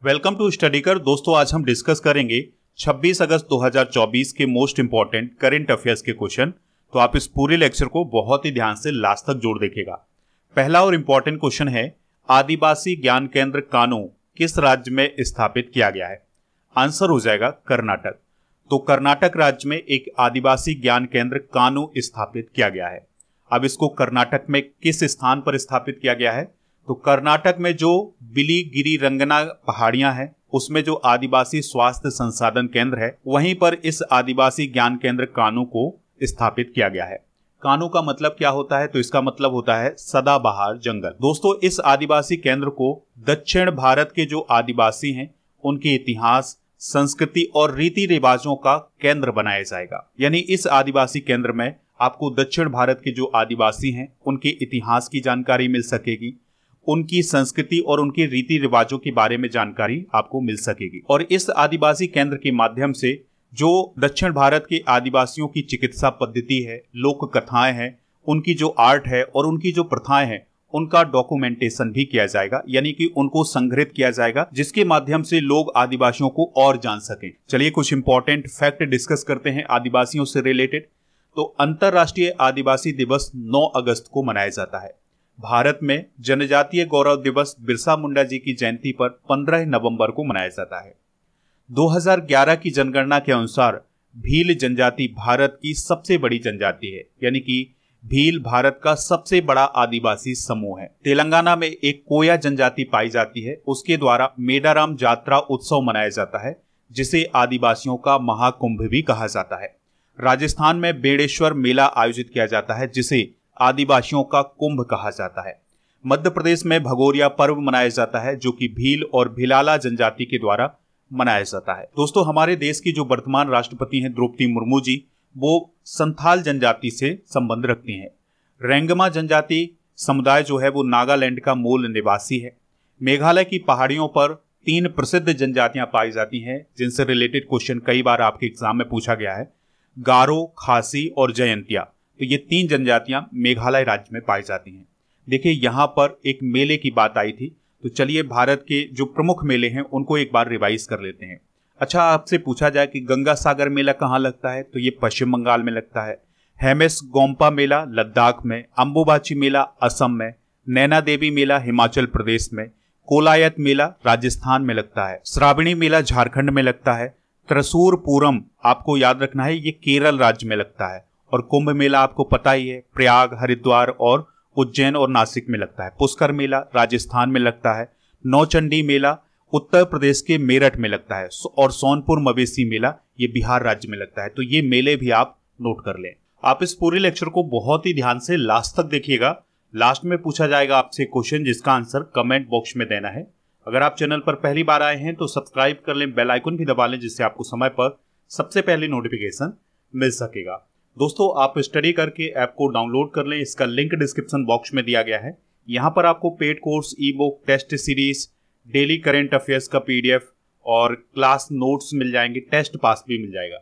Welcome to study कर। दोस्तों आज हम डिस्कस करेंगे 26 अगस्त 2024 के मोस्ट इंपॉर्टेंट करंट अफेयर्स के क्वेश्चन। तो आप इस पूरे लेक्चर को बहुत ही ध्यान से लास्ट तक जोड़ देखिएगा। पहला और इंपॉर्टेंट क्वेश्चन है, आदिवासी ज्ञान केंद्र कानू किस राज्य में स्थापित किया गया है? आंसर हो जाएगा कर्नाटक। तो कर्नाटक राज्य में एक आदिवासी ज्ञान केंद्र कानू स्थापित किया गया है। अब इसको कर्नाटक में किस स्थान पर स्थापित किया गया है? तो कर्नाटक में जो बिलीगिरी रंगना पहाड़ियां हैं उसमें जो आदिवासी स्वास्थ्य संसाधन केंद्र है वहीं पर इस आदिवासी ज्ञान केंद्र कानू को स्थापित किया गया है। कानू का मतलब क्या होता है? तो इसका मतलब होता है सदाबहार जंगल। दोस्तों इस आदिवासी केंद्र को दक्षिण भारत के जो आदिवासी हैं उनके इतिहास, संस्कृति और रीति रिवाजों का केंद्र बनाया जाएगा। यानी इस आदिवासी केंद्र में आपको दक्षिण भारत के जो आदिवासी हैं उनके इतिहास की जानकारी मिल सकेगी, उनकी संस्कृति और उनके रीति रिवाजों के बारे में जानकारी आपको मिल सकेगी। और इस आदिवासी केंद्र के माध्यम से जो दक्षिण भारत के आदिवासियों की चिकित्सा पद्धति है, लोक कथाएं हैं, उनकी जो आर्ट है और उनकी जो प्रथाएं हैं उनका डॉक्यूमेंटेशन भी किया जाएगा, यानी कि उनको संग्रहित किया जाएगा, जिसके माध्यम से लोग आदिवासियों को और जान सकें। चलिए कुछ इंपॉर्टेंट फैक्ट डिस्कस करते हैं आदिवासियों से रिलेटेड। तो अंतरराष्ट्रीय आदिवासी दिवस 9 अगस्त को मनाया जाता है। भारत में जनजातीय गौरव दिवस बिरसा मुंडा जी की जयंती पर 15 नवंबर को मनाया जाता है। 2011 की जनगणना के अनुसार भील जनजाति भारत की सबसे बड़ी जनजाति है, यानी कि भील भारत का सबसे बड़ा आदिवासी समूह है। तेलंगाना में एक कोया जनजाति पाई जाती है, उसके द्वारा मेडाराम जात्रा उत्सव मनाया जाता है जिसे आदिवासियों का महाकुंभ भी कहा जाता है। राजस्थान में बेड़ेश्वर मेला आयोजित किया जाता है जिसे आदिवासियों का कुंभ कहा जाता है। मध्य प्रदेश में भगोरिया पर्व मनाया जाता है जो कि भील और भिलाला जनजाति के द्वारा मनाया जाता है। दोस्तों हमारे देश की जो वर्तमान राष्ट्रपति हैं द्रौपदी मुर्मू जी, वो संथाल जनजाति से संबंध रखती हैं। रेंगमा जनजाति समुदाय जो है वो नागालैंड का मूल निवासी है। मेघालय की पहाड़ियों पर 3 प्रसिद्ध जनजातियां पाई जाती हैं जिनसे रिलेटेड क्वेश्चन कई बार आपके एग्जाम में पूछा गया है। गारो, खासी और जयंतिया, तो ये 3 जनजातियां मेघालय राज्य में पाई जाती हैं। देखिए यहाँ पर एक मेले की बात आई थी, तो चलिए भारत के जो प्रमुख मेले हैं उनको एक बार रिवाइज कर लेते हैं। अच्छा, आपसे पूछा जाए कि गंगा सागर मेला कहाँ लगता है, तो ये पश्चिम बंगाल में लगता है। हेमेस गोम्पा मेला लद्दाख में, अंबुबाची मेला असम में, नैना देवी मेला हिमाचल प्रदेश में, कोलायत मेला राजस्थान में लगता है, श्रावणी मेला झारखंड में लगता है, त्रिशूर पूरम आपको याद रखना है ये केरल राज्य में लगता है, और कुंभ मेला आपको पता ही है प्रयाग, हरिद्वार और उज्जैन और नासिक में लगता है। पुष्कर मेला राजस्थान में लगता है। नौचंडी मेला उत्तर प्रदेश के मेरठ में लगता है और सोनपुर मवेशी मेला ये बिहार राज्य में लगता है। तो ये मेले भी आप नोट कर लें। आप इस पूरे लेक्चर को बहुत ही ध्यान से लास्ट तक देखिएगा। लास्ट में पूछा जाएगा आपसे क्वेश्चन जिसका आंसर कमेंट बॉक्स में देना है। अगर आप चैनल पर पहली बार आए हैं तो सब्सक्राइब कर लें, बेल आइकन भी दबा लें जिससे आपको समय पर सबसे पहले नोटिफिकेशन मिल सकेगा। दोस्तों आप स्टडी करके ऐप को डाउनलोड कर लें, इसका लिंक डिस्क्रिप्शन बॉक्स में दिया गया है। यहाँ पर आपको paid course, e book, test series, daily current affairs का PDF और क्लास नोट्स मिल जाएंगे, टेस्ट पास भी मिल जाएगा।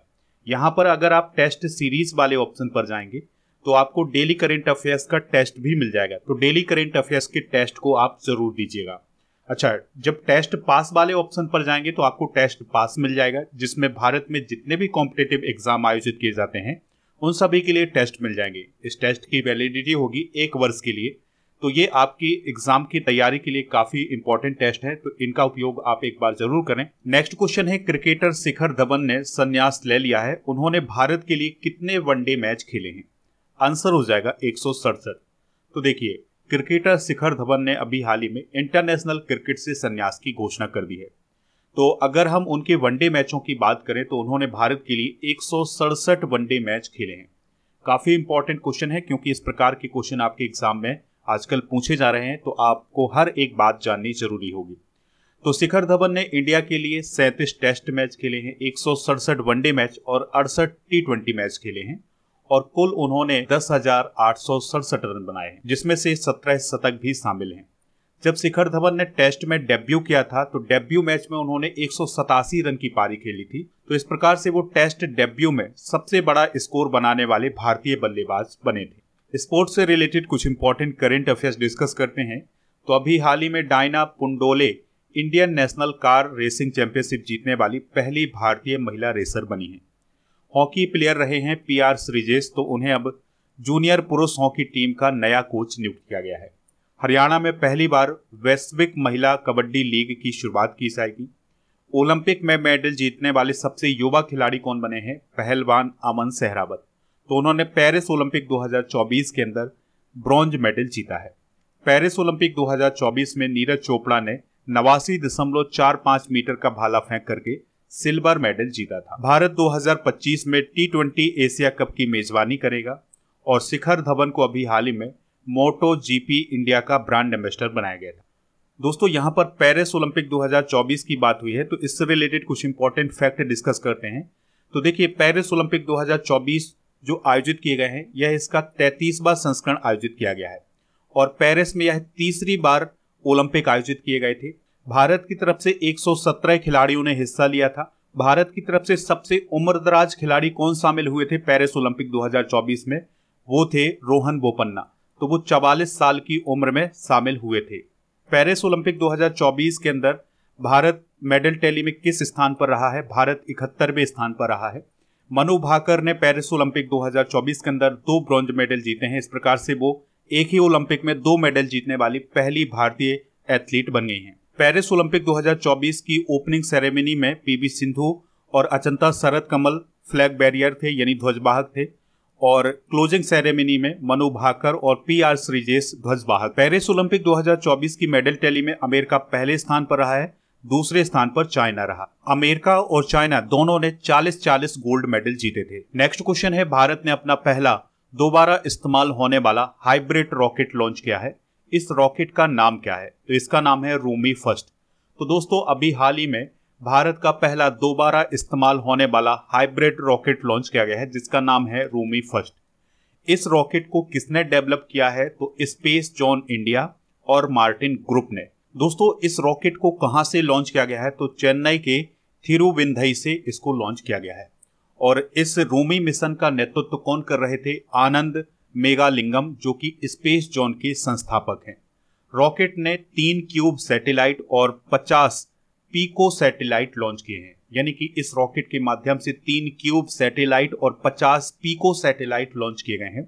यहाँ पर अगर आप टेस्ट सीरीज वाले ऑप्शन पर जाएंगे तो आपको डेली करंट अफेयर्स का टेस्ट भी मिल जाएगा। तो डेली करंट अफेयर्स के टेस्ट को आप जरूर दीजिएगा। अच्छा, जब टेस्ट पास वाले ऑप्शन पर जाएंगे तो आपको टेस्ट पास मिल जाएगा जिसमें भारत में जितने भी कॉम्पिटिटिव एग्जाम आयोजित किए जाते हैं उन सभी के लिए टेस्ट मिल जाएंगे। इस टेस्ट की वैलिडिटी होगी 1 वर्ष के लिए। तो ये आपकी एग्जाम की तैयारी के लिए काफी इंपॉर्टेंट टेस्ट है, तो इनका उपयोग आप एक बार जरूर करें। नेक्स्ट क्वेश्चन है, क्रिकेटर शिखर धवन ने संन्यास ले लिया है, उन्होंने भारत के लिए कितने वनडे मैच खेले हैं? आंसर हो जाएगा 167। तो देखिए क्रिकेटर शिखर धवन ने अभी हाल ही में इंटरनेशनल क्रिकेट से संन्यास की घोषणा कर दी है। तो अगर हम उनके वनडे मैचों की बात करें तो उन्होंने भारत के लिए 167 वनडे मैच खेले हैं। काफी इंपॉर्टेंट क्वेश्चन है क्योंकि इस प्रकार के क्वेश्चन आपके एग्जाम में आजकल पूछे जा रहे हैं, तो आपको हर एक बात जाननी जरूरी होगी। तो शिखर धवन ने इंडिया के लिए 37 टेस्ट मैच खेले हैं, 167 वनडे मैच और 68 T20 मैच खेले हैं और कुल उन्होंने 10,867 रन बनाए हैं, जिसमें से 17 शतक भी शामिल हैं। जब शिखर धवन ने टेस्ट में डेब्यू किया था तो डेब्यू मैच में उन्होंने 187 रन की पारी खेली थी। तो इस प्रकार से वो टेस्ट डेब्यू में सबसे बड़ा स्कोर बनाने वाले भारतीय बल्लेबाज बने थे। स्पोर्ट्स से रिलेटेड कुछ इंपॉर्टेंट करंट अफेयर्स डिस्कस करते हैं। तो अभी हाल ही में Diana Pundole Indian national car racing championship जीतने वाली पहली भारतीय महिला रेसर बनी हैं। हॉकी प्लेयर रहे हैं PR श्रीजेश, तो उन्हें अब जूनियर पुरुष हॉकी टीम का नया कोच नियुक्त किया गया है। हरियाणा में पहली बार वैश्विक महिला कबड्डी लीग की शुरुआत की जाएगी। ओलंपिक में मेडल जीतने वाले सबसे युवा खिलाड़ी कौन बने हैं? पहलवान अमन सहरावत। तो उन्होंने पेरिस ओलंपिक 2024 के अंदर ब्रॉन्ज मेडल जीता है। पेरिस ओलंपिक 2024 में नीरज चोपड़ा ने 89.45 मीटर का भाला फेंक करके सिल्वर मेडल जीता था। भारत 2025 में T20 एशिया कप की मेजबानी करेगा और शिखर धवन को अभी हाल ही में मोटो GP इंडिया का ब्रांड एम्बेसडर बनाया गया था। दोस्तों, यहाँ पर पेरिस ओलंपिक 2024 की बात हुई है, तो इससे रिलेटेड कुछ इंपॉर्टेंट फैक्ट डिस्कस करते हैं। तो देखिए, पेरिस ओलंपिक 2024 जो आयोजित किए गए हैं, यह इसका 33वां संस्करण आयोजित किया गया है और पेरिस में यह तीसरी बार ओलंपिक आयोजित किए गए थे। भारत की तरफ से 117 खिलाड़ियों ने हिस्सा लिया था। भारत की तरफ से सबसे उम्रदराज खिलाड़ी कौन शामिल हुए थे पेरिस ओलंपिक 2024 में? वो थे रोहन बोपन्ना, तो वो 44 साल की उम्र में शामिल हुए थे। पेरिस ओलंपिक 2024 के अंदर भारत मेडल टैली में किस स्थान पर रहा है? भारत 71वें स्थान पर रहा है। मनु भाकर ने पेरिस ओलंपिक 2024 के अंदर 2 ब्रॉन्ज मेडल जीते हैं। इस प्रकार से वो एक ही ओलंपिक में 2 मेडल जीतने वाली पहली भारतीय एथलीट बन गई हैं। पेरिस ओलंपिक 2024 की ओपनिंग सेरेमनी में PV सिंधु और अचंता शरद कमल फ्लैग बैरियर थे, यानी ध्वजवाहक थे, और क्लोजिंग सेरेमनी में मनु भाकर और PR श्रीजेश ध्वजवाहक। पेरिस ओलंपिक 2024 की मेडल टैली में अमेरिका पहले स्थान पर रहा है, दूसरे स्थान पर चाइना रहा। अमेरिका और चाइना दोनों ने 40-40 गोल्ड मेडल जीते थे। नेक्स्ट क्वेश्चन है, भारत ने अपना पहला दोबारा इस्तेमाल होने वाला हाइब्रिड रॉकेट लॉन्च किया है। इस रॉकेट का नाम क्या है? तो इसका नाम है रूमी फर्स्ट। तो दोस्तों, अभी हाल ही में भारत का पहला दोबारा इस्तेमाल होने वाला हाइब्रिड रॉकेट लॉन्च किया गया है, जिसका नाम है रूमी फर्स्ट। इस रॉकेट को किसने डेवलप किया है? तो स्पेस जोन इंडिया और मार्टिन ग्रुप ने। दोस्तों, इस रॉकेट को कहां से लॉन्च किया गया है? तो चेन्नई के थिरुविंधई से इसको लॉन्च किया गया है। और इस रूमी मिशन का नेतृत्व कौन कर रहे थे? आनंद मेघालिंगम, जो कि स्पेस जोन के संस्थापक हैं। रॉकेट ने 3 क्यूब सैटेलाइट और 50 पीको सैटेलाइट लॉन्च किए हैं, यानी कि इस रॉकेट के माध्यम से 3 क्यूब सैटेलाइट और 50 पीको सैटेलाइट लॉन्च किए गए हैं।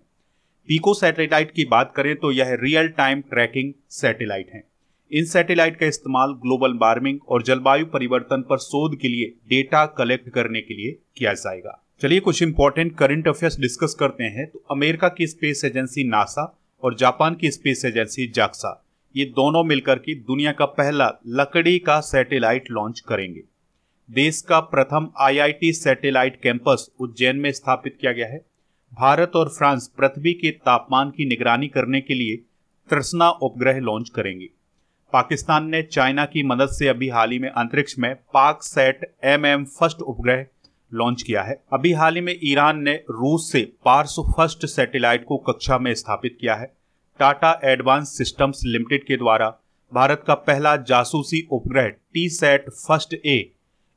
पीको सैटेलाइट की बात करें तो यह रियल टाइम ट्रैकिंग सैटेलाइट हैं। इन सैटेलाइट का इस्तेमाल ग्लोबल वार्मिंग और जलवायु परिवर्तन पर शोध के लिए डेटा कलेक्ट करने के लिए किया जाएगा। चलिए कुछ इंपॉर्टेंट करंट अफेयर्स डिस्कस करते हैं। तो अमेरिका की स्पेस एजेंसी नासा और जापान की स्पेस एजेंसी जाक्सा, ये दोनों मिलकर के दुनिया का पहला लकड़ी का सैटेलाइट लॉन्च करेंगे। देश का प्रथम IIT सैटेलाइट कैंपस उज्जैन में स्थापित किया गया है। भारत और फ्रांस पृथ्वी के तापमान की निगरानी करने के लिए तृष्णा उपग्रह लॉन्च करेंगे। पाकिस्तान ने चाइना की मदद से अभी हाल ही में अंतरिक्ष में पाक सैट MM फर्स्ट उपग्रह लॉन्च किया है। अभी हाल ही में ईरान ने रूस से पार्स फर्स्ट सैटेलाइट को कक्षा में स्थापित किया है। टाटा एडवांस सिस्टम्स लिमिटेड के द्वारा भारत का पहला जासूसी उपग्रह TSAT first A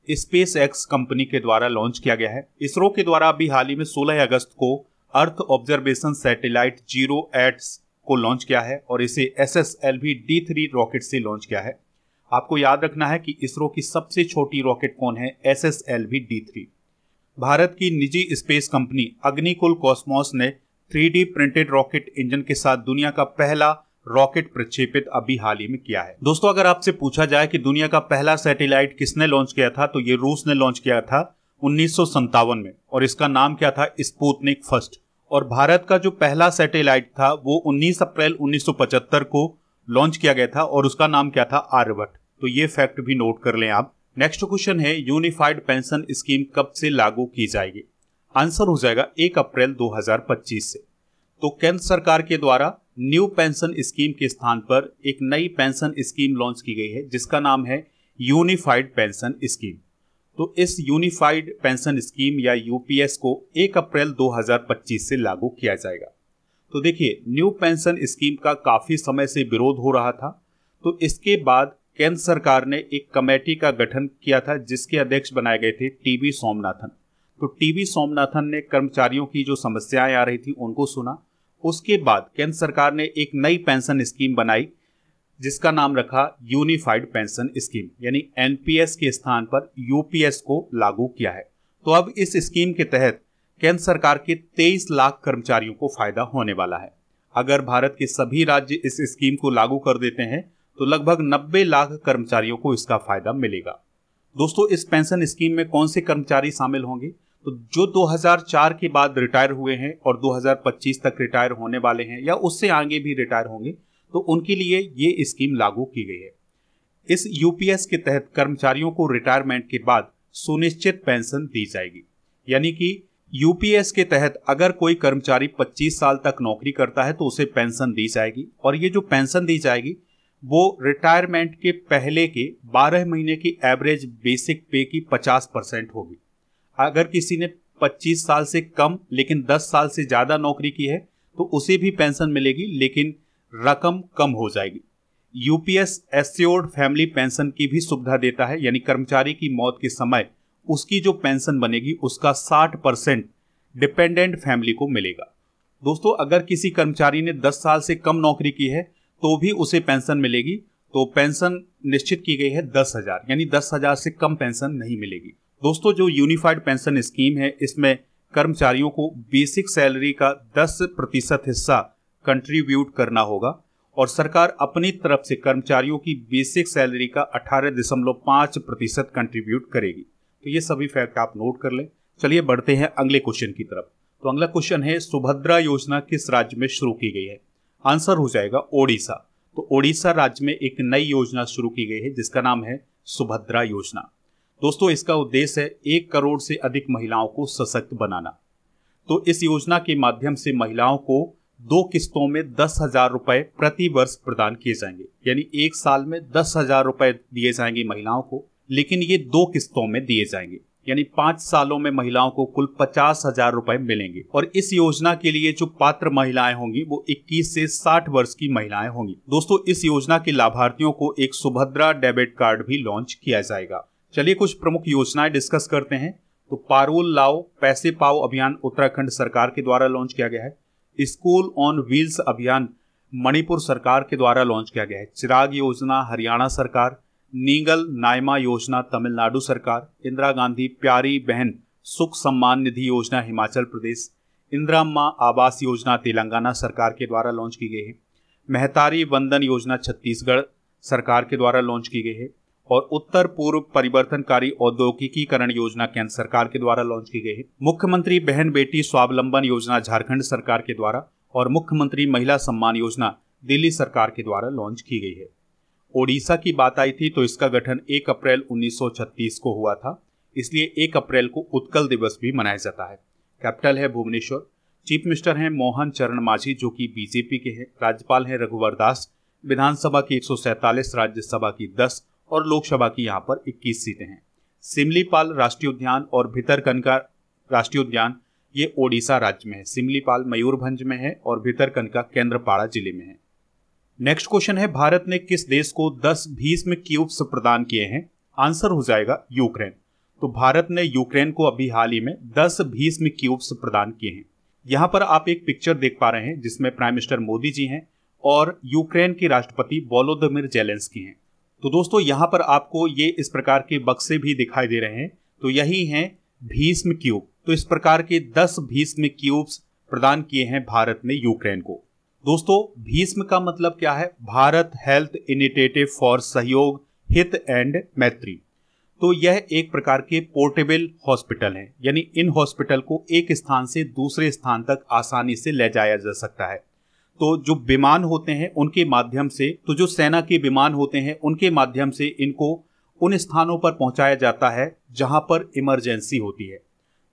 space x company के द्वारा लॉन्च किया गया है। इसरो के द्वारा अभी हाल ही में 16 अगस्त को अर्थ ऑब्जर्वेशन सैटेलाइट 0 को लॉन्च किया है और इसे SSLV D3 रॉकेट से लॉन्च किया है। आपको याद रखना है कि इसरो की सबसे छोटी रॉकेट कौन है? SSLV D3। भारत की निजी स्पेस कंपनी अग्निकुल कॉस्मोस ने 3D प्रिंटेड रॉकेट इंजन के साथ दुनिया का पहला रॉकेट प्रक्षेपित अभी हाल ही में किया है। दोस्तों, अगर आपसे पूछा जाए कि दुनिया का पहला सैटेलाइट किसने लॉन्च किया था, तो ये रूस ने लॉन्च किया था 1957 में और इसका नाम क्या था? Sputnik first. और भारत का जो पहला सैटेलाइट था वो 19 अप्रैल 1975 को लॉन्च किया गया था और उसका नाम क्या था? आर्यभट्ट। तो ये फैक्ट भी नोट कर लें आप। नेक्स्ट क्वेश्चन है, यूनिफाइड पेंशन स्कीम कब से लागू की जाएगी? आंसर हो जाएगा 1 अप्रैल 2025 से। तो केंद्र सरकार के द्वारा न्यू पेंशन स्कीम के स्थान पर एक नई पेंशन स्कीम लॉन्च की गई है, जिसका नाम है यूनिफाइड पेंशन स्कीम। तो इस यूनिफाइड पेंशन स्कीम या UPS को 1 अप्रैल 2025 से लागू किया जाएगा। तो देखिए, न्यू पेंशन स्कीम का काफी समय से विरोध हो रहा था, तो इसके बाद केंद्र सरकार ने एक कमेटी का गठन किया था, जिसके अध्यक्ष बनाए गए थे TB सोमनाथन। तो TB सोमनाथन ने कर्मचारियों की जो समस्याएं आ रही थी उनको सुना। उसके बाद केंद्र सरकार ने एक नई पेंशन स्कीम बनाई, जिसका नाम रखा यूनिफाइड पेंशन स्कीम, यानी एनपीएस के स्थान पर यूपीएस को लागू किया है। तो अब इस स्कीम के तहत केंद्र सरकार के 23 लाख कर्मचारियों को फायदा होने वाला है। अगर भारत के सभी राज्य इस स्कीम को लागू कर देते हैं तो लगभग 90 लाख कर्मचारियों को इसका फायदा मिलेगा। दोस्तों, इस पेंशन स्कीम में कौन से कर्मचारी शामिल होंगे? तो जो 2004 के बाद रिटायर हुए हैं और 2025 तक रिटायर होने वाले हैं या उससे आगे भी रिटायर होंगे, तो उनके लिए ये स्कीम लागू की गई है। इस यूपीएस के तहत कर्मचारियों को रिटायरमेंट के बाद सुनिश्चित पेंशन दी जाएगी, यानी कि यूपीएस के तहत अगर कोई कर्मचारी 25 साल तक नौकरी करता है तो उसे पेंशन दी जाएगी, और ये जो पेंशन दी जाएगी वो रिटायरमेंट के पहले के 12 महीने की एवरेज बेसिक पे की 50% होगी। अगर किसी ने 25 साल से कम लेकिन 10 साल से ज्यादा नौकरी की है तो उसे भी पेंशन मिलेगी, लेकिन रकम कम हो जाएगी। यूपीएस एश्योर्ड फैमिली पेंशन की भी सुविधा देता है, यानी कर्मचारी की मौत के समय उसकी जो पेंशन बनेगी उसका 60% डिपेंडेंट फैमिली को मिलेगा। दोस्तों, अगर किसी कर्मचारी ने 10 साल से कम नौकरी की है तो भी उसे पेंशन मिलेगी। तो पेंशन निश्चित की गई है 10,000, यानी 10,000 से कम पेंशन नहीं मिलेगी। दोस्तों, जो यूनिफाइड पेंशन स्कीम है इसमें कर्मचारियों को बेसिक सैलरी का 10% हिस्सा कंट्रीब्यूट करना होगा, और सरकार अपनी तरफ से कर्मचारियों की बेसिक सैलरी का 18.5% कंट्रीब्यूट करेगी। तो ये सभी फैक्ट आप नोट कर लें। चलिए बढ़ते हैं अगले क्वेश्चन की तरफ। तो अगला क्वेश्चन है, सुभद्रा योजना किस राज्य में शुरू की गई है? आंसर हो जाएगा ओडिशा। तो ओडिशा राज्य में एक नई योजना शुरू की गई है जिसका नाम है सुभद्रा योजना। दोस्तों, इसका उद्देश्य है 1 करोड़ से अधिक महिलाओं को सशक्त बनाना। तो इस योजना के माध्यम से महिलाओं को 2 किस्तों में 10,000 रुपए प्रति वर्ष प्रदान किए जाएंगे, यानी 1 साल में 10,000 रुपए दिए जाएंगे महिलाओं को, लेकिन ये 2 किस्तों में दिए जाएंगे, यानी 5 सालों में महिलाओं को कुल 50,000 रुपए मिलेंगे। और इस योजना के लिए जो पात्र महिलाएं होंगी वो 21 से 60 वर्ष की महिलाएं होंगी। दोस्तों, इस योजना के लाभार्थियों को एक सुभद्रा डेबिट कार्ड भी लॉन्च किया जाएगा। चलिए कुछ प्रमुख योजनाएं डिस्कस करते हैं। तो पारुल लाओ पैसे पाओ अभियान उत्तराखंड सरकार के द्वारा लॉन्च किया गया है। स्कूल ऑन व्हील्स अभियान मणिपुर सरकार के द्वारा लॉन्च किया गया है। चिराग योजना हरियाणा सरकार, नीगल नायमा योजना तमिलनाडु सरकार, इंदिरा गांधी प्यारी बहन सुख सम्मान निधि योजना हिमाचल प्रदेश, इंदिरा माँ आवास योजना तेलंगाना सरकार के द्वारा लॉन्च की गई है। महतारी वंदन योजना छत्तीसगढ़ सरकार के द्वारा लॉन्च की गई है, और उत्तर पूर्व परिवर्तनकारी औद्योगिकीकरण योजना केंद्र सरकार के द्वारा लॉन्च की गई है। मुख्यमंत्री बहन बेटी स्वावलंबन योजना झारखंड सरकार के द्वारा, और मुख्यमंत्री महिला सम्मान योजना दिल्ली सरकार के द्वारा लॉन्च की गई है। ओडिशा की बात आई थी तो इसका गठन 1 अप्रैल 1936 को हुआ था, इसलिए 1 अप्रैल को उत्कल दिवस भी मनाया जाता है। कैपिटल है भुवनेश्वर। चीफ मिनिस्टर हैं मोहन चरण मांझी जो कि बीजेपी के हैं। राज्यपाल हैं रघुवर दास। विधानसभा की 147, राज्यसभा की 10 और लोकसभा की यहाँ पर 21 सीटें हैं। सिमलीपाल राष्ट्रीय उद्यान और भितरकनिका राष्ट्रीय उद्यान ये ओडिशा राज्य में है। सिमलीपाल मयूरभंज में है और भितरकनिका केंद्रपाड़ा जिले में है। नेक्स्ट क्वेश्चन है, भारत ने किस देश को 10 भीष्म क्यूब्स प्रदान किए हैं? आंसर हो जाएगा यूक्रेन। तो भारत ने यूक्रेन को अभी हाल ही में 10 भीष्म क्यूब्स प्रदान किए हैं। यहाँ पर आप एक पिक्चर देख पा रहे हैं जिसमें प्राइम मिनिस्टर मोदी जी हैं और यूक्रेन के राष्ट्रपति वोलोदिमीर जेलेंस्की हैं। तो दोस्तों, यहाँ पर आपको ये इस प्रकार के बक्से भी दिखाई दे रहे हैं, तो यही हैं भीष्म क्यूब। तो इस प्रकार के 10 भीष्म क्यूब्स प्रदान किए हैं भारत ने यूक्रेन को। दोस्तों, भीष्म का मतलब क्या है? भारत हेल्थ इनिशिएटिव फॉर सहयोग हित एंड मैत्री। तो यह एक प्रकार के पोर्टेबल हॉस्पिटल है, यानी इन हॉस्पिटल को एक स्थान से दूसरे स्थान तक आसानी से ले जाया जा सकता है। तो जो विमान होते हैं उनके माध्यम से, तो जो सेना के विमान होते हैं उनके माध्यम से इनको उन स्थानों पर पहुंचाया जाता है जहां पर इमरजेंसी होती है।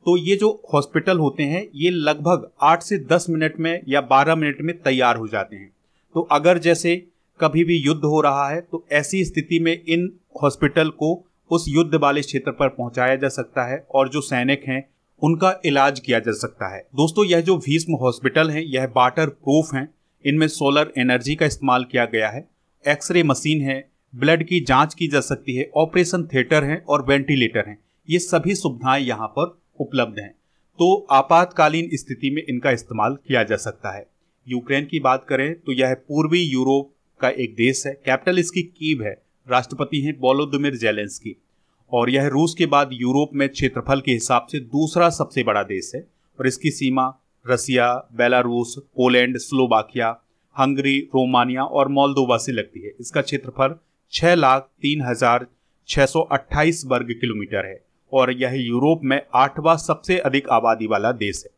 तो ये जो हॉस्पिटल होते हैं ये लगभग 8 से 10 मिनट में या 12 मिनट में तैयार हो जाते हैं। तो अगर जैसे कभी भी युद्ध हो रहा है तो ऐसी स्थिति में इन हॉस्पिटल को उस युद्ध वाले क्षेत्र पर पहुंचाया जा सकता है और जो सैनिक हैं उनका इलाज किया जा सकता है। दोस्तों, यह जो भीष्म हॉस्पिटल हैं यह वाटर प्रूफ हैं। इनमें सोलर एनर्जी का इस्तेमाल किया गया है, एक्सरे मशीन है, ब्लड की जांच की जा सकती है, ऑपरेशन थिएटर है और वेंटिलेटर हैं। ये सभी सुविधाएं यहाँ पर उपलब्ध हैं। तो आपातकालीन स्थिति में इनका इस्तेमाल किया जा सकता है। यूक्रेन की बात करें तो यह पूर्वी यूरोप का एक देश है। कैपिटल इसकी कीव है। राष्ट्रपति हैं वोलोदिमीर ज़ेलेंस्की। और यह रूस के बाद यूरोप में क्षेत्रफल के हिसाब से दूसरा सबसे बड़ा देश है। और इसकी सीमा Russia, Belarus, Poland, Slovakia, Hungary, Romania और मोल्दोवा से लगती है। इसका क्षेत्रफल 6,03,628 वर्ग किलोमीटर है और यह यूरोप में 8वां सबसे अधिक आबादी वाला देश है।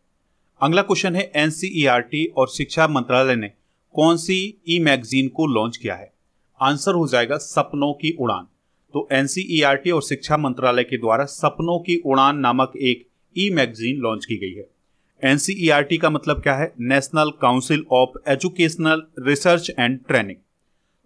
अगला क्वेश्चन है, एनसीईआरटी और शिक्षा मंत्रालय ने कौन सी ई मैगजीन को लॉन्च किया है? आंसर हो जाएगा सपनों की उड़ान। तो एनसीईआरटी और शिक्षा मंत्रालय के द्वारा सपनों की उड़ान नामक एक ई मैगजीन लॉन्च की गई है। एनसीईआरटी का मतलब क्या है? National council of educational research and training.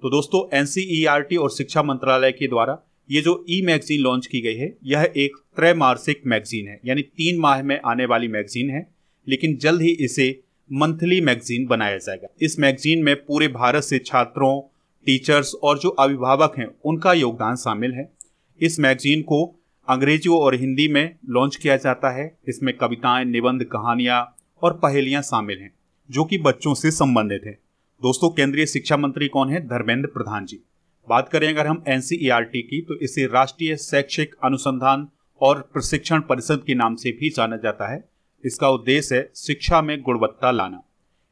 तो दोस्तों, एनसीईआरटी और शिक्षा मंत्रालय के द्वारा ये जो ई मैगजीन लॉन्च की गई है, यह एक त्रैमासिक मैगजीन है, यानी 3 माह में आने वाली मैगजीन है, लेकिन जल्द ही इसे मंथली मैगजीन बनाया जाएगा। इस मैगजीन में पूरे भारत से छात्रों, टीचर्स और जो अभिभावक हैं उनका योगदान शामिल है। इस मैगजीन को अंग्रेजी और हिंदी में लॉन्च किया जाता है। इसमें कविताएं, निबंध, कहानियां और पहेलियां शामिल हैं जो कि बच्चों से संबंधित हैं। दोस्तों, केंद्रीय शिक्षा मंत्री कौन है? धर्मेंद्र प्रधान जी। बात करें अगर हम एनसीईआरटी की, तो इसे राष्ट्रीय शैक्षिक अनुसंधान और प्रशिक्षण परिषद के नाम से भी जाना जाता है। इसका उद्देश्य है शिक्षा में गुणवत्ता लाना।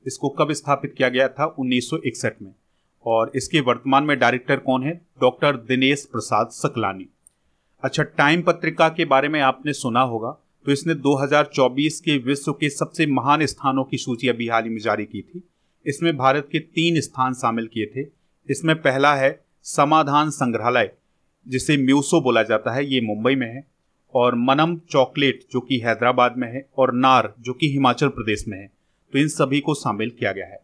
इसको कब स्थापित किया गया था? 1961 में। और इसके वर्तमान में डायरेक्टर कौन है? डॉक्टर दिनेश प्रसाद सकलानी। अच्छा, टाइम पत्रिका के बारे में आपने सुना होगा, तो इसने 2024 के विश्व के सबसे महान स्थानों की सूची अभी हाल ही में जारी की थी। इसमें भारत के 3 स्थान शामिल किए थे। इसमें पहला है समाधान संग्रहालय, जिसे म्यूसो बोला जाता है, ये मुंबई में है। और मनम चॉकलेट जो कि हैदराबाद में है, और नार जो कि हिमाचल प्रदेश में है। तो इन सभी को शामिल किया गया है।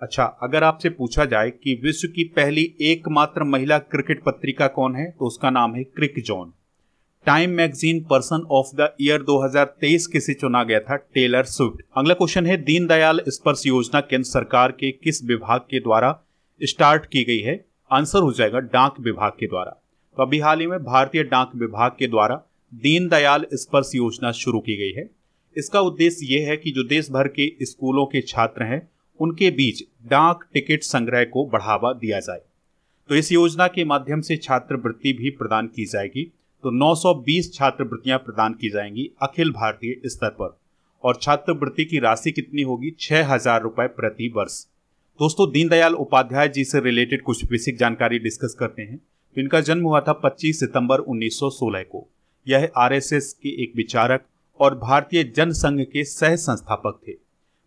अच्छा, अगर आपसे पूछा जाए कि विश्व की पहली एकमात्र महिला क्रिकेट पत्रिका कौन है, तो उसका नाम है Crick Zone. Time magazine person of the year 2023 किसे चुना गया था? Taylor Swift. अगला क्वेश्चन है, दीनदयाल स्पर्श योजना केंद्र सरकार के किस विभाग के द्वारा स्टार्ट की गई है? आंसर हो जाएगा डाक विभाग के द्वारा। तो अभी हाल ही में भारतीय डाक विभाग के द्वारा दीनदयाल स्पर्श योजना शुरू की गई है। इसका उद्देश्य यह है कि जो देश भर के स्कूलों के छात्र हैं उनके बीच डाक टिकट संग्रह को बढ़ावा दिया जाए। तो इस योजना के माध्यम से छात्रवृत्ति भी प्रदान की जाएगी। तो 920 छात्रवृत्तियां प्रदान की जाएंगी अखिल भारतीय स्तर पर। और छात्रवृत्ति की राशि कितनी होगी? 6,000 रुपए प्रति वर्ष। दोस्तों, दीनदयाल उपाध्याय जी से रिलेटेड कुछ बेसिक जानकारी डिस्कस करते हैं। तो इनका जन्म हुआ था 25 सितंबर 1916 को। यह आरएसएस के एक विचारक और भारतीय जनसंघ के सह संस्थापक थे।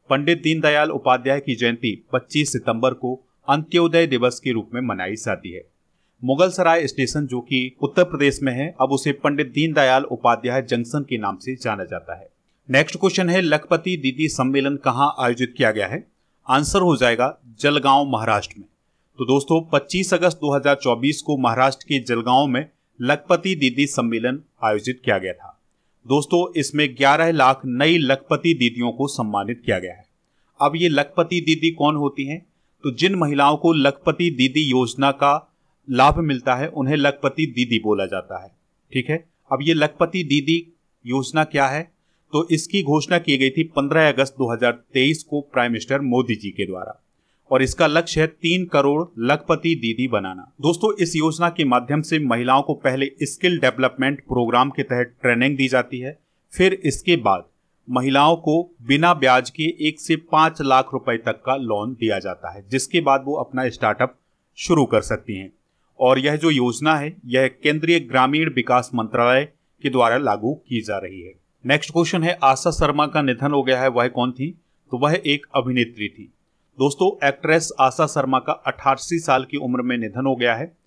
पंडित दीनदयाल उपाध्याय की जयंती 25 सितंबर को अंत्योदय दिवस के रूप में मनाई जाती है। मुगल सराय स्टेशन जो कि उत्तर प्रदेश में है, अब उसे पंडित दीनदयाल उपाध्याय जंक्शन के नाम से जाना जाता है। नेक्स्ट क्वेश्चन है, लखपति दीदी सम्मेलन कहाँ आयोजित किया गया है? आंसर हो जाएगा जलगांव, महाराष्ट्र में। तो दोस्तों, 25 अगस्त 2024 को महाराष्ट्र के जलगांव में लखपति दीदी सम्मेलन आयोजित किया गया था। दोस्तों, इसमें 11 लाख नई लखपति दीदियों को सम्मानित किया गया है। अब ये लखपति दीदी कौन होती हैं? तो जिन महिलाओं को लखपति दीदी योजना का लाभ मिलता है उन्हें लखपति दीदी बोला जाता है। ठीक है, अब ये लखपति दीदी योजना क्या है? तो इसकी घोषणा की गई थी 15 अगस्त 2023 को प्राइम मिनिस्टर मोदी जी के द्वारा। और इसका लक्ष्य है 3 करोड़ लखपति दीदी बनाना। दोस्तों, इस योजना के माध्यम से महिलाओं को पहले स्किल डेवलपमेंट प्रोग्राम के तहत ट्रेनिंग दी जाती है। फिर इसके बाद महिलाओं को बिना ब्याज के 1 से 5 लाख रुपए तक का लोन दिया जाता है, जिसके बाद वो अपना स्टार्टअप शुरू कर सकती हैं। और यह जो योजना है यह केंद्रीय ग्रामीण विकास मंत्रालय के द्वारा लागू की जा रही है। नेक्स्ट क्वेश्चन है, आशा शर्मा का निधन हो गया है, वह कौन थी? तो वह एक अभिनेत्री थी। दोस्तों, एक्ट्रेस आशा शर्मा का 88 साल की उम्र में निधन हो गया है।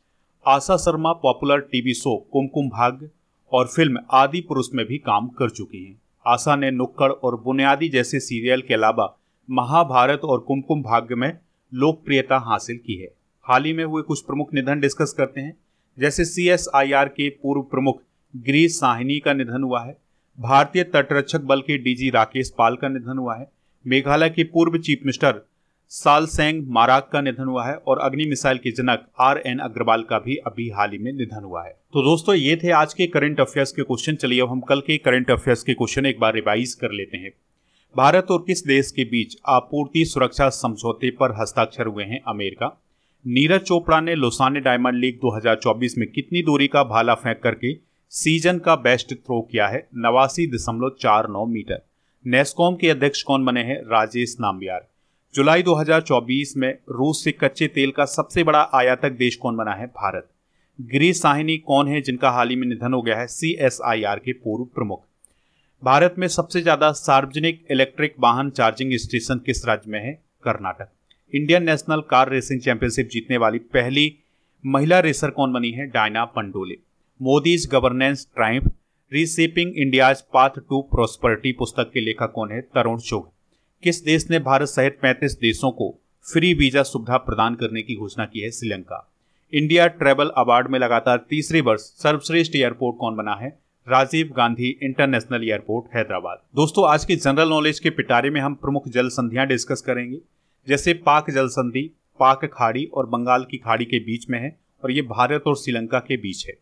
आशा Sharma popular TV show Kumkum Bhagya और फिल्म आदि पुरुष में भी काम कर चुकी हैं। आशा ने नुक्कड़ और बुनियादी जैसे सीरियल के अलावा महाभारत और कुमकुम भाग्य में लोकप्रियता हासिल की है। हाल ही में हुए कुछ प्रमुख निधन डिस्कस करते हैं। जैसे CSIR के पूर्व प्रमुख गिरीश साहनी का निधन हुआ है। भारतीय तटरक्षक बल के DG राकेश पाल का निधन हुआ है। मेघालय के पूर्व चीफ मिनिस्टर सालसेंग माराक का निधन हुआ है। और अग्नि मिसाइल के जनक RN अग्रवाल का भी अभी हाल ही में निधन हुआ है। तो दोस्तों, ये थे आज के करंट अफेयर्स के क्वेश्चन। चलिए अब हम कल के करंट अफेयर्स के क्वेश्चन एक बार रिवाइज कर लेते हैं। भारत और किस देश के बीच आपूर्ति सुरक्षा समझौते पर हस्ताक्षर हुए हैं? अमेरिका। नीरज चोपड़ा ने लोसाने डायमंड लीग 2024 में कितनी दूरी का भाला फेंक करके सीजन का बेस्ट थ्रो किया है? 89.49 मीटर। नेस्कॉम के अध्यक्ष कौन बने हैं? राजेश नाम्बियार। जुलाई 2024 में रूस से कच्चे तेल का सबसे बड़ा आयातक देश कौन बना है? भारत। गिरीश साहनी कौन है जिनका हाल ही में निधन हो गया है? CSIR के पूर्व प्रमुख। भारत में सबसे ज्यादा सार्वजनिक इलेक्ट्रिक वाहन चार्जिंग स्टेशन किस राज्य में है? Karnataka. Indian national car racing championship जीतने वाली पहली महिला रेसर कौन बनी है? Diana Pandole. Modi's governance triumph reshaping India's path to prosperity पुस्तक के लेखक कौन है? तरुण चुघ। किस देश ने भारत सहित 35 देशों को फ्री वीजा सुविधा प्रदान करने की घोषणा की है? श्रीलंका। इंडिया ट्रैवल अवार्ड में लगातार तीसरे वर्ष सर्वश्रेष्ठ एयरपोर्ट कौन बना है? Rajiv Gandhi international airport Hyderabad. दोस्तों, आज की जनरल नॉलेज के पिटारे में हम प्रमुख जल संधियां डिस्कस करेंगे, जैसे पाक जल संधि पाक खाड़ी और बंगाल की खाड़ी के बीच में है और ये भारत और श्रीलंका के बीच है।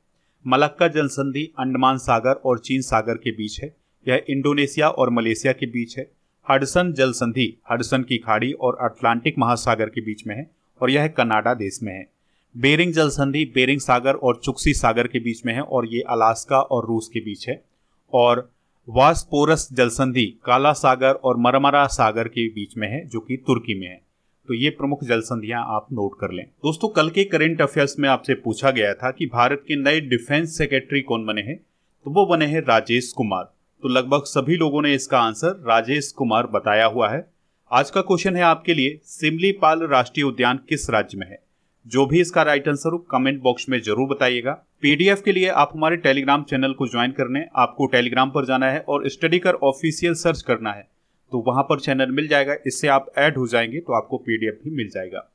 मलक्का जल संधि अंडमान सागर और चीन सागर के बीच है, यह इंडोनेशिया और मलेशिया के बीच है। हडसन जल संधि हडसन की खाड़ी और अटलांटिक महासागर के बीच में है और यह कनाडा देश में है। बेरिंग जल संधि बेरिंग सागर और चुक्सी सागर के बीच में है और ये अलास्का और रूस के बीच है। और वास्पोरस जल संधि काला सागर और मरमरा सागर के बीच में है, जो कि तुर्की में है। तो ये प्रमुख जल संधियां आप नोट कर लें। दोस्तों, कल के करंट अफेयर्स में आपसे पूछा गया था कि भारत के नए डिफेंस सेक्रेटरी कौन बने हैं, तो वो बने हैं राजेश कुमार। तो लगभग सभी लोगों ने इसका आंसर राजेश कुमार बताया हुआ है। आज का क्वेश्चन है आपके लिए, सिमलीपाल राष्ट्रीय उद्यान किस राज्य में है? जो भी इसका राइट आंसर हो कमेंट बॉक्स में जरूर बताइएगा। पीडीएफ के लिए आप हमारे टेलीग्राम चैनल को ज्वाइन करने आपको टेलीग्राम पर जाना है और स्टडी कर ऑफिशियल सर्च करना है, तो वहां पर चैनल मिल जाएगा। इससे आप ऐड हो जाएंगे तो आपको पीडीएफ भी मिल जाएगा।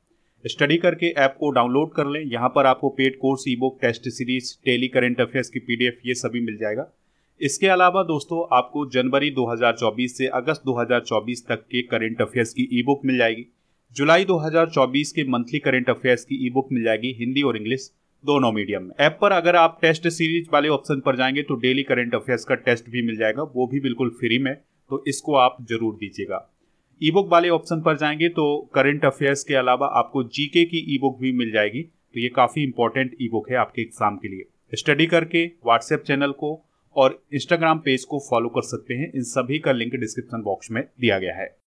स्टडी करके ऐप को डाउनलोड कर लें। यहाँ पर आपको paid course, e book, test series, daily current affairs की पीडीएफ ये सभी मिल जाएगा। इसके अलावा दोस्तों, आपको जनवरी 2024 से अगस्त 2024 तक के करंट अफेयर्स की ई बुक मिल जाएगी। जुलाई 2024 के मंथली करंट अफेयर्स की ई बुक मिल जाएगी हिंदी और इंग्लिश दोनों मीडियम में। ऐप पर अगर आप टेस्ट सीरीज वाले ऑप्शन पर जाएंगे तो डेली करंट अफेयर्स का टेस्ट भी मिल जाएगा, वो भी बिल्कुल फ्री में, तो इसको आप जरूर दीजिएगा। ई बुक वाले ऑप्शन पर जाएंगे तो करंट अफेयर्स के अलावा आपको जीके की ई बुक भी मिल जाएगी। तो ये काफी इंपॉर्टेंट ई बुक है आपके एग्जाम के लिए। स्टडी करके व्हाट्सएप चैनल को और इंस्टाग्राम पेज को फॉलो कर सकते हैं। इन सभी का लिंक डिस्क्रिप्शन बॉक्स में दिया गया है।